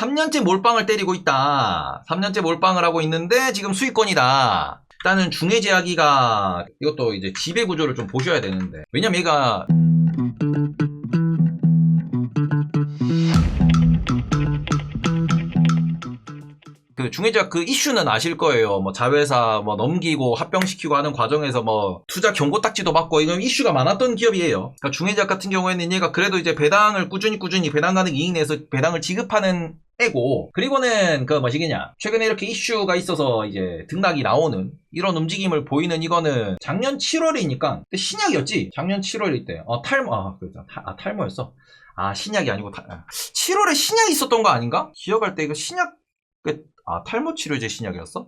3년째 몰빵을 때리고 있다. 3년째 몰빵을 하고 있는데 지금 수익권이다. 일단은 중해제약이가 이것도 이제 지배 구조를 좀 보셔야 되는데, 왜냐면 얘가 그 중해제약 그 이슈는 아실 거예요. 뭐 자회사 뭐 넘기고 합병시키고 하는 과정에서 뭐 투자 경고 딱지도 받고 이런 이슈가 많았던 기업이에요. 그러니까 중해제약 같은 경우에는 얘가 그래도 이제 배당을 꾸준히 배당 가능 이익 내서 배당을 지급하는 애고, 그리고는 그 뭐시기냐, 최근에 이렇게 이슈가 있어서 이제 등락이 나오는 이런 움직임을 보이는 이거는 작년 7월이니까 신약이었지. 작년 7월일 때 탈모였어. 신약이 아니고 7월에 신약이 있었던 거 아닌가? 기억할 때 이거 신약 탈모 치료제 신약이었어?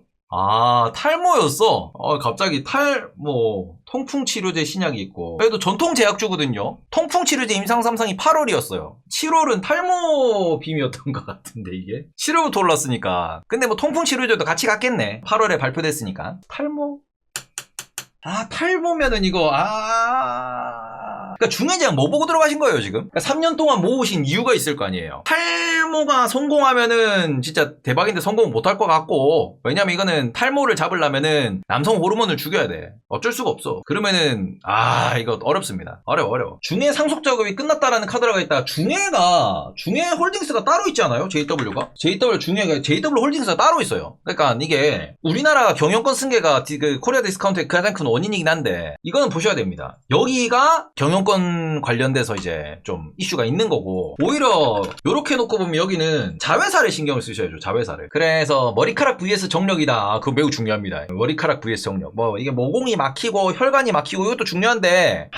탈모였어. 갑자기 통풍 치료제 신약이 있고. 그래도 전통 제약주거든요. 통풍 치료제 임상 3상이 8월이었어요. 7월은 탈모 빔이었던 것 같은데, 이게. 7월부터 올랐으니까. 근데 뭐 통풍 치료제도 같이 갔겠네. 8월에 발표됐으니까. 탈모면은 이거, 그러니까 중해제약 뭐 보고 들어가신 거예요, 지금? 그러니까 3년 동안 모으신 이유가 있을 거 아니에요. 탈모가 성공하면은 진짜 대박인데 성공 못할 것 같고, 왜냐면 이거는 탈모를 잡으려면은 남성 호르몬을 죽여야 돼. 어쩔 수가 없어. 그러면은 이거 어렵습니다. 어려워. 중해 상속 작업이 끝났다라는 카드라가 있다. 중해 홀딩스가 따로 있지 않아요? JW가? JW 홀딩스가 따로 있어요. 그러니까 이게 우리나라 경영권 승계가 그 코리아 디스카운트의 가장 큰 원인이긴 한데, 이거는 보셔야 됩니다. 여기가 경영권 관련돼서 이제 좀 이슈가 있는 거고, 오히려 요렇게 놓고 보면 여기는 자회사를 신경을 쓰셔야죠. 자회사를. 그래서 머리카락 vs 정력이다. 그거 매우 중요합니다. 머리카락 vs 정력. 이게 모공이 막히고 혈관이 막히고 이것도 중요한데,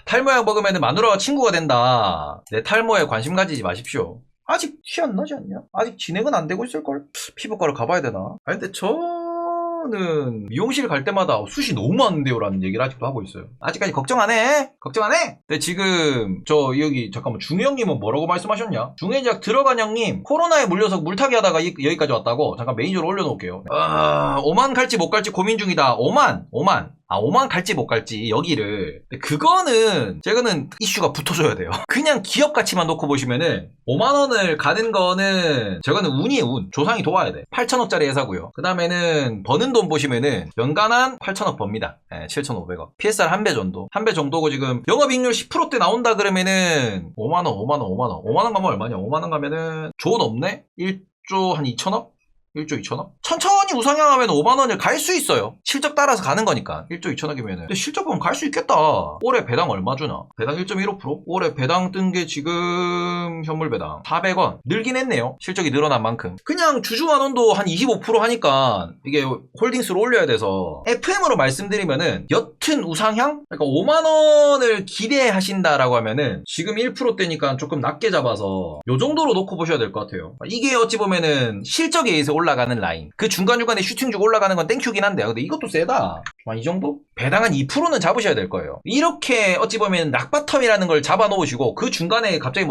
탈모약 먹으면 마누라와 친구가 된다. 내 탈모에 관심 가지지 마십시오. 아직 티 안 나지 않냐? 아직 진행은 안 되고 있을걸? 피부과를 가봐야 되나? 근데 저는 미용실 갈 때마다 숱이 너무 많은데요 라는 얘기를 아직도 하고 있어요. 아직까지 걱정 안 해. 근데 지금 여기 잠깐만, 중해 형님은 뭐라고 말씀하셨냐? 중해제약 들어간 형님 코로나에 물려서 물타기 하다가 여기까지 왔다고. 잠깐 메인저로 올려놓을게요. 5만 갈지 못 갈지 고민 중이다. 5만 갈지 못 갈지 여기를. 그거는 제가는 이슈가 붙어줘야 돼요. 그냥 기업 가치만 놓고 보시면은 5만원을 가는 거는 저거는 운이에요. 운. 조상이 도와야 돼. 8천억짜리 회사고요. 그 다음에는 버는 돈 보시면은 연간 한 8천억 법니다. 7,500억. PSR 한 배 정도. 한 배 정도고, 지금 영업이익률 10%대 나온다 그러면은 5만원 가면 얼마냐? 5만원 가면은 좋은 없네? 1조 한 2천억? 1조 2천억? 천천히 우상향하면 5만원을 갈 수 있어요. 실적 따라서 가는 거니까. 1조 2천억이면은. 근데 실적 보면 갈 수 있겠다. 올해 배당 얼마 주나? 배당 1.15%? 올해 배당 뜬 게 지금 현물 배당 400원. 늘긴 했네요. 실적이 늘어난 만큼. 그냥 주주만원도 한 25% 하니까 이게 홀딩스로 올려야 돼서, FM으로 말씀드리면은 옅은 우상향? 그러니까 5만원을 기대하신다라고 하면은 지금 1%대니까 조금 낮게 잡아서 요 정도로 놓고 보셔야 될 것 같아요. 이게 어찌 보면은 실적에 의해서 올라가는 라인. 그 중간중간에 슈팅 주고 올라가는 건 땡큐긴 한데, 근데 이것도 세다. 이 정도? 배당 한 2%는 잡으셔야 될 거예요. 이렇게 어찌 보면 락바텀이라는 걸 잡아 놓으시고, 그 중간에 갑자기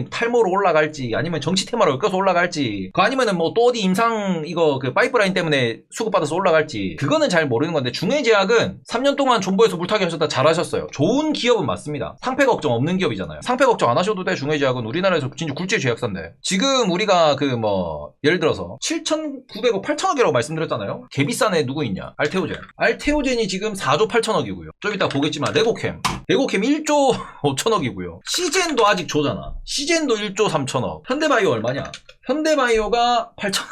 탈모로 올라갈지, 아니면 정치 테마로 엮여서 올라갈지, 아니면은 또 어디 임상 그 파이프라인 때문에 수급받아서 올라갈지, 그거는 잘 모르는 건데, 중해제약은 3년 동안 존버에서 물타기 하셨다 잘하셨어요. 좋은 기업은 맞습니다. 상패 걱정 없는 기업이잖아요. 상패 걱정 안 하셔도 돼. 중해제약은 우리나라에서 진짜 굴지의 제약사인데, 지금 우리가 예를 들어서 7,900억, 8천억이라고 말씀드렸잖아요. 개비싼 애 누구 있냐? 알테오젠이 지금 4조 8천억이고요. 좀 이따 보겠지만 레고캠 1조 5천억이고요. 시젠도 아직 조잖아. 시젠도 1조 3천억. 현대바이오 얼마냐? 현대바이오가 8천억.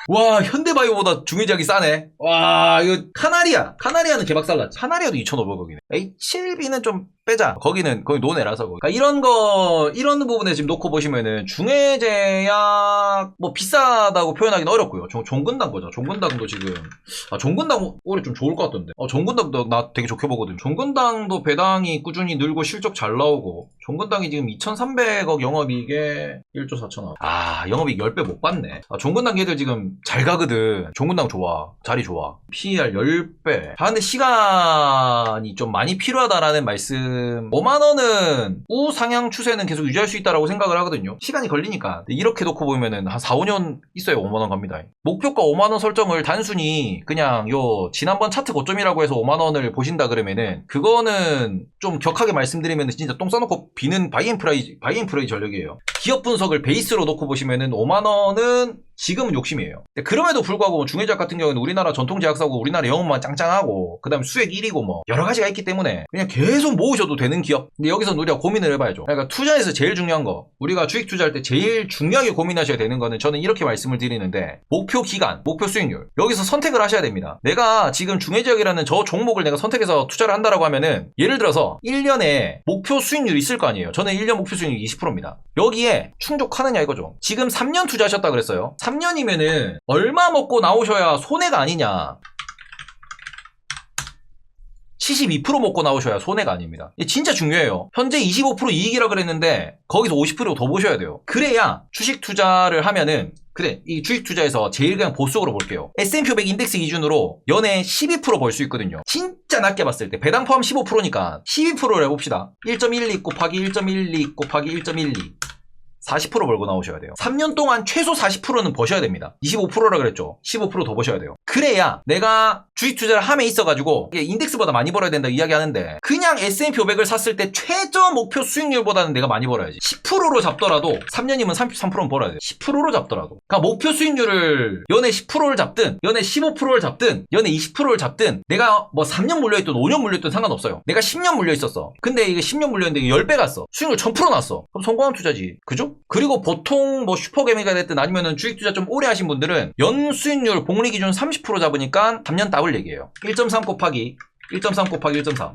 와, 현대바이오보다 중해제약이 싸네. 와, 이거 카나리아는 개박살났지. 카나리아도 2,500억이네. H7B는 좀 빼자. 거기 논해라서. 그러니까 이런 부분에 지금 놓고 보시면은 중해제약 비싸다고 표현하기는 어렵고요. 종근당 거죠. 종근당도 지금 종근당 올해 좀 좋을 것 같던데. 종근당도 나 되게 좋게 보거든. 종근당도 배당이 꾸준히 늘고 실적 잘 나오고, 종근당이 지금 2,300억 영업이익에 1조 4천억. 영업이익 10배 못 받네. 종근당 걔들 지금 잘 가거든. 종근당 좋아. 자리 좋아. PER 10배. 근데 시간이 좀 많이 필요하다라는 말씀 지금 5만원은 우상향 추세는 계속 유지할 수 있다고 생각을 하거든요. 시간이 걸리니까. 이렇게 놓고 보면은 한 4, 5년 있어야 5만원 갑니다. 목표가 5만원 설정을 단순히 그냥 요 지난번 차트 고점이라고 해서 5만원을 보신다 그러면은 그거는 좀 격하게 말씀드리면 진짜 똥 싸놓고 비는 바이앤프라이 전략이에요. 기업 분석을 베이스로 놓고 보시면은 5만원은 지금은 욕심이에요. 그럼에도 불구하고 중해제약 같은 경우는 우리나라 전통 제약사고 우리나라 영업만 짱짱하고 그 다음 수익 1위고 뭐 여러 가지가 있기 때문에 그냥 계속 모으셔도 되는 기업. 근데 여기서는 우리가 고민을 해봐야죠. 그러니까 투자에서 제일 중요한 거, 우리가 주식 투자할 때 제일 중요하게 고민하셔야 되는 거는 저는 이렇게 말씀을 드리는데 목표 기간, 목표 수익률. 여기서 선택을 하셔야 됩니다. 내가 지금 중해제약이라는 저 종목을 내가 선택해서 투자를 한다라고 하면은 예를 들어서 1년에 목표 수익률이 있을 거 아니에요. 저는 1년 목표 수익률이 20%입니다. 여기에 충족하느냐 이거죠. 지금 3년 투자하셨다 그랬어요. 3년이면은 얼마 먹고 나오셔야 손해가 아니냐. 72% 먹고 나오셔야 손해가 아닙니다. 이게 진짜 중요해요. 현재 25% 이익이라 그랬는데 거기서 50%더 보셔야 돼요. 그래야 주식 투자를 하면은 그래, 이 주식 투자에서 제일 그냥 보수적으로 볼게요. S&P 500 인덱스 기준으로 연에 12% 벌 수 있거든요. 진짜 낮게 봤을 때 배당 포함 15%니까 12%를 해봅시다. 1.12 곱하기 1.12 곱하기 1.12 40% 벌고 나오셔야 돼요. 3년 동안 최소 40%는 버셔야 됩니다. 25%라 그랬죠. 15% 더 버셔야 돼요. 그래야 내가 주식 투자를 함에 있어가지고 이게 인덱스보다 많이 벌어야 된다 이야기하는데 그냥 S&P 500을 샀을 때 최저 목표 수익률보다는 내가 많이 벌어야지. 10%로 잡더라도 3년이면 33%는 벌어야 돼요. 10%로 잡더라도. 그러니까 목표 수익률을 연에 10%를 잡든 연에 15%를 잡든 연에 20%를 잡든 내가 뭐 3년 물려있든 5년 물려있든 상관없어요. 내가 10년 물려있었어. 근데 이게 10년 물려있는데 10배 갔어. 수익률 1000% 났어. 그럼 성공한 투자지. 그죠? 그리고 보통 뭐 슈퍼개미가 됐든 아니면은 주식 투자 좀 오래 하신 분들은 연 수익률 복리 기준 30% 잡으니까 3년 더블 얘기예요. 1.3 곱하기 1.3 곱하기 1.3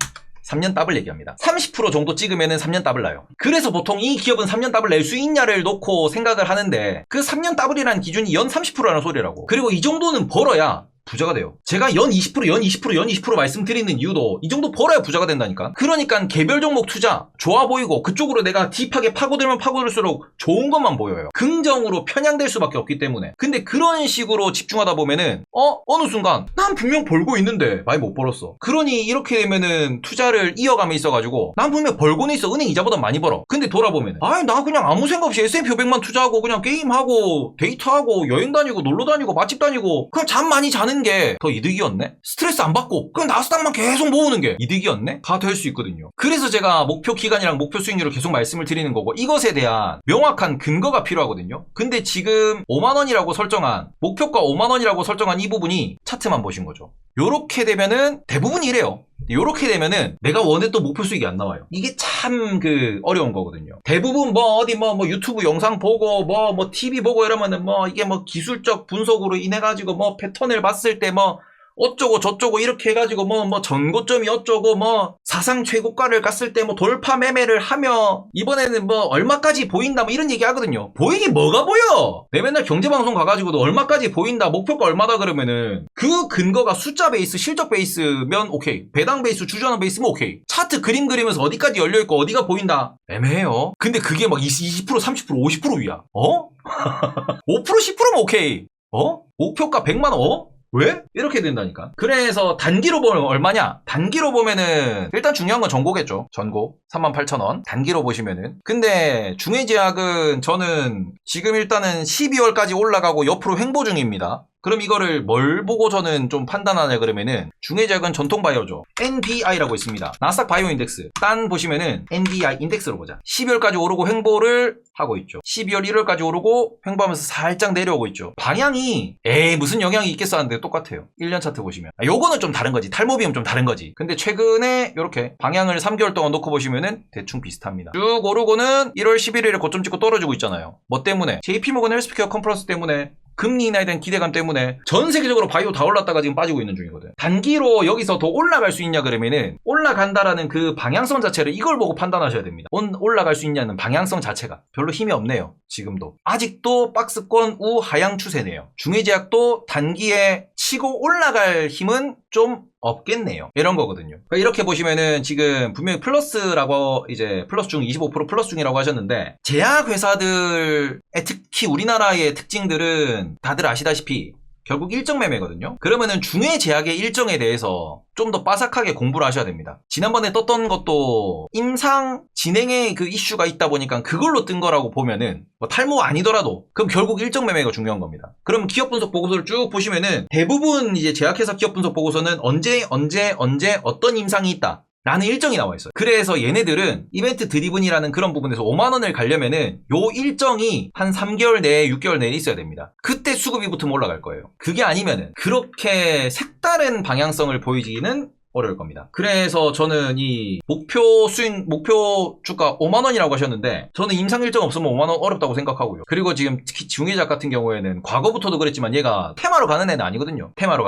3년 더블 얘기합니다. 30% 정도 찍으면은 3년 더블 나요. 그래서 보통 이 기업은 3년 더블 낼 수 있냐를 놓고 생각을 하는데 그 3년 더블이라는 기준이 연 30%라는 소리라고. 그리고 이 정도는 벌어야 부자가 돼요. 제가 연 20% 말씀드리는 이유도 이 정도 벌어야 부자가 된다니까. 그러니까 개별 종목 투자 좋아 보이고 그쪽으로 내가 딥하게 파고들면 파고들수록 좋은 것만 보여요. 긍정으로 편향될 수밖에 없기 때문에. 근데 그런 식으로 집중하다 보면은 어느 순간 난 분명 벌고 있는데 많이 못 벌었어. 그러니 이렇게 되면은 투자를 이어감에 있어가지고 난 분명 벌고는 있어. 은행 이자보다 많이 벌어. 근데 돌아보면은 나 그냥 아무 생각 없이 S&P 500만 투자하고 그냥 게임하고 데이트하고 여행 다니고 놀러 다니고 맛집 다니고 그냥 잠 많이 자는 게 더 이득이었네? 스트레스 안 받고 그냥 나스닥만 계속 모으는 게 이득이었네? 가 될 수 있거든요. 그래서 제가 목표 기간이랑 목표 수익률을 계속 말씀을 드리는 거고 이것에 대한 명확한 근거가 필요하거든요. 근데 지금 5만원이라고 설정한 목표가 5만원이라고 설정한 이 부분이 차트만 보신 거죠. 요렇게 되면은 대부분이 이래요. 요렇게 되면은 내가 원했던 목표 수익이 안 나와요. 이게 참 어려운 거거든요. 대부분 뭐 유튜브 영상 보고 뭐 TV 보고 이러면은 이게 기술적 분석으로 인해 가지고 패턴을 봤을 때 어쩌고 저쩌고 이렇게 해가지고 전고점이 어쩌고 사상 최고가를 갔을 때 돌파 매매를 하며 이번에는 얼마까지 보인다 이런 얘기 하거든요. 보이긴 뭐가 보여? 내 맨날 경제방송 가가지고도 얼마까지 보인다 목표가 얼마다 그러면은 그 근거가 숫자 베이스 실적 베이스면 오케이. 배당 베이스 주저하는 베이스면 오케이. 차트 그림 그리면서 어디까지 열려있고 어디가 보인다 애매해요. 근데 그게 20% 30% 50% 위야. 5% 10%면 오케이. 목표가 100만원? 왜? 이렇게 된다니까. 그래서 단기로 보면 얼마냐? 단기로 보면은 일단 중요한 건 전고겠죠. 전고 38,000원 단기로 보시면은. 근데 중해제약은 저는 지금 일단은 12월까지 올라가고 옆으로 횡보 중입니다. 그럼 이거를 뭘 보고 저는 좀 판단하냐 그러면은 중해제약은 전통 바이오죠. NBI라고 있습니다. 나스닥 바이오 인덱스. 딴 보시면은 NBI 인덱스로 보자. 12월까지 오르고 횡보를 하고 있죠. 12월 1월까지 오르고 횡보하면서 살짝 내려오고 있죠. 방향이 무슨 영향이 있겠어 하는데 똑같아요. 1년 차트 보시면. 요거는 좀 다른 거지. 탈모비움 좀 다른 거지. 근데 최근에 이렇게 방향을 3개월 동안 놓고 보시면은 대충 비슷합니다. 쭉 오르고는 1월 11일에 고점 찍고 떨어지고 있잖아요. 뭐 때문에? JP모건 헬스케어 컨퍼런스 때문에 금리 인하에 대한 기대감 때문에 전 세계적으로 바이오 다 올랐다가 지금 빠지고 있는 중이거든. 단기로 여기서 더 올라갈 수 있냐 그러면은 올라간다라는 그 방향성 자체를 이걸 보고 판단하셔야 됩니다. 올라갈 수 있냐는 방향성 자체가 별로 힘이 없네요. 지금도 아직도 박스권 우하향 추세네요. 중해제약도 단기에 치고 올라갈 힘은 좀 없겠네요. 이런 거거든요. 그러니까 이렇게 보시면은 지금 분명히 플러스라고 이제 플러스 중 25% 플러스 중이라고 하셨는데 제약 회사들의 특히 우리나라의 특징들은 다들 아시다시피 결국 일정 매매거든요. 그러면은 중외 제약의 일정에 대해서 좀 더 빠삭하게 공부를 하셔야 됩니다. 지난번에 떴던 것도 임상 진행의 그 이슈가 있다 보니까 그걸로 뜬 거라고 보면은 뭐 탈모 아니더라도 그럼 결국 일정 매매가 중요한 겁니다. 그럼 기업 분석 보고서를 쭉 보시면은 대부분 이제 제약회사 기업 분석 보고서는 언제 어떤 임상이 있다 라는 일정이 나와 있어요. 그래서 얘네들은 이벤트 드리븐이라는 그런 부분에서 5만원을 가려면은 요 일정이 한 3개월 내에 6개월 내에 있어야 됩니다. 그때 수급이 붙으면 올라갈 거예요. 그게 아니면은 그렇게 색다른 방향성을 보이지는 어려울 겁니다. 그래서 저는 이 목표 주가 5만원이라고 하셨는데 저는 임상 일정 없으면 5만원 어렵다고 생각하고요. 그리고 지금 특히 중의작 같은 경우에는 과거부터도 그랬지만 얘가 테마로 가는 애는 아니거든요. 테마로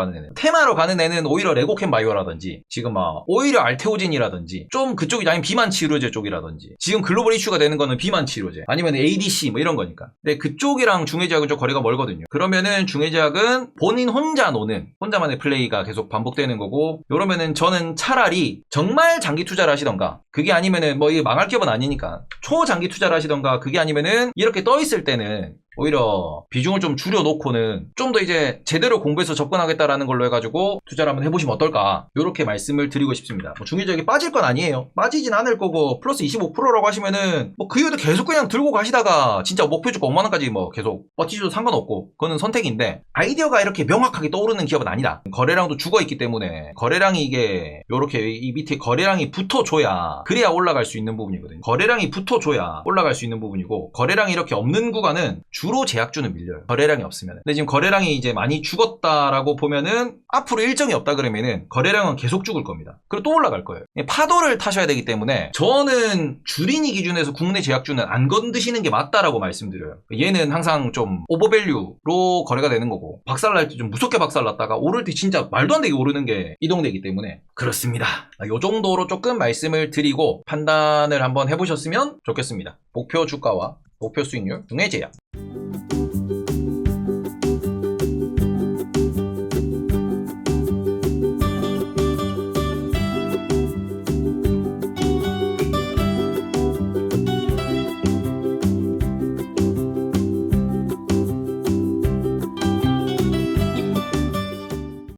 가는 애는 오히려 레고캠 바이오라든지 지금 막 오히려 알테오진이라든지 좀 그쪽이 아니면 비만 치료제 쪽이라든지 지금 글로벌 이슈가 되는 거는 비만 치료제 아니면 ADC 뭐 이런 거니까. 근데 그쪽이랑 중의제약은 좀 거리가 멀거든요. 그러면은 중의제약은 본인 혼자 노는 혼자만의 플레이가 계속 반복되는 거고 요러면은 저는 차라리 정말 장기 투자를 하시던가 그게 아니면은 뭐 이게 망할 기업은 아니니까 초장기 투자를 하시던가 그게 아니면은 이렇게 떠 있을 때는 오히려 비중을 좀 줄여놓고는 좀 더 이제 제대로 공부해서 접근하겠다라는 걸로 해가지고 투자를 한번 해보시면 어떨까 이렇게 말씀을 드리고 싶습니다. 뭐 중의적이 빠질 건 아니에요. 빠지진 않을 거고 플러스 25%라고 하시면은 뭐 그 이후에도 계속 그냥 들고 가시다가 진짜 목표 주가 5만원까지 뭐 계속 버티셔도 상관없고 그거는 선택인데 아이디어가 이렇게 명확하게 떠오르는 기업은 아니다. 거래량도 죽어있기 때문에 거래량이 이게 요렇게 이 밑에 거래량이 붙어줘야 그래야 올라갈 수 있는 부분이거든요. 거래량이 붙어줘야 올라갈 수 있는 부분이고 거래량이 이렇게 없는 구간은 주로 제약주는 밀려요. 거래량이 없으면. 근데 지금 거래량이 이제 많이 죽었다라고 보면은 앞으로 일정이 없다 그러면은 거래량은 계속 죽을 겁니다. 그리고 또 올라갈 거예요. 파도를 타셔야 되기 때문에 저는 주린이 기준에서 국내 제약주는 안 건드시는 게 맞다라고 말씀드려요. 얘는 항상 좀 오버밸류로 거래가 되는 거고 박살날 때 좀 무섭게 박살났다가 오를 때 진짜 말도 안 되게 오르는 게 이동되기 때문에 그렇습니다. 요 정도로 조금 말씀을 드리고 판단을 한번 해보셨으면 좋겠습니다. 목표 주가와 목표 수익률 중의 제약.